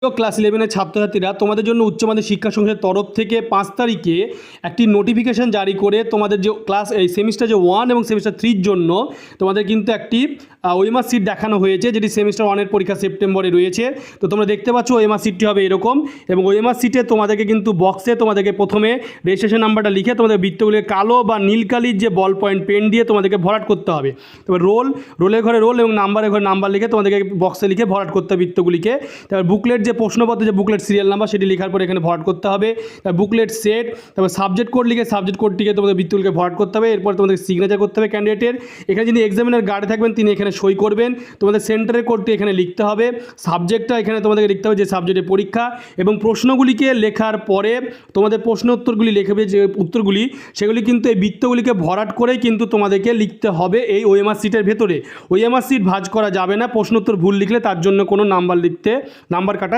Class 11-এর ছাত্রছাত্রীরা, তোমাদের জন্য উচ্চ মাধ্যমিক শিক্ষা সংসদের তরফ থেকে 5 তারিখে একটি নোটিফিকেশন জারি করে তোমাদের যে ক্লাস এই সেমিস্টার যে 1 এবং সেমিস্টার 3-র জন্য তোমাদের কিন্তু একটি ওএমআর সিট দেখানো হয়েছে, যেটি সেমিস্টার 1-এর পরীক্ষা সেপ্টেম্বরে রয়েছে। তো তোমরা দেখতে পাচ্ছ ওএমআর সিটটি হবে এরকম, এবং ওএমআর সিটে তোমাদেরকে কিন্তু বক্সে তোমাদেরকে প্রথমে রেজিস্ট্রেশন নাম্বারটা লিখে তোমাদের বৃত্তগুলির কালো বা নীল কালির যে বল পয়েন্ট পেন দিয়ে তোমাদেরকে ভরাট করতে হবে। তবে রোলের ঘরে রোল এবং নাম্বারের ঘরে নাম্বার লিখে তোমাদেরকে বক্সে লিখে ভরাট করতে হবে বৃত্তগুলিকে। তারপর বুকলেট যে প্রশ্নপত্র যে বুকলেট সিরিয়াল নাম্বার সেটি লেখার পরে এখানে ভরাট করতে হবে। তারপর বুকলেট সেট, তারপর সাবজেক্ট কোড লিখে সাবজেক্ট কোডটিকে তোমাদের বৃত্তগুলিকে ভরাট করতে হবে। এরপর তোমাদের সিগনেচার করতে হবে ক্যান্ডিডেটের। এখানে যিনি এক্সামিনার গার্ডে থাকবেন তিনি এখানে সই করবেন। তোমাদের সেন্টারের কোডটি এখানে লিখতে হবে, সাবজেক্টটা এখানে তোমাদেরকে লিখতে হবে যে সাবজেক্টের পরীক্ষা, এবং প্রশ্নগুলিকে লেখার পরে তোমাদের প্রশ্ন উত্তরগুলি লিখবে যে উত্তরগুলি, সেগুলি কিন্তু এই বৃত্তগুলিকে ভরাট করেই কিন্তু তোমাদেরকে লিখতে হবে এই ওএমআর সিটের ভেতরে। ওএমআর সিট ভাঁজ করা যাবে না, প্রশ্ন উত্তর ভুল লিখলে তার জন্য কোনো নাম্বার কাটা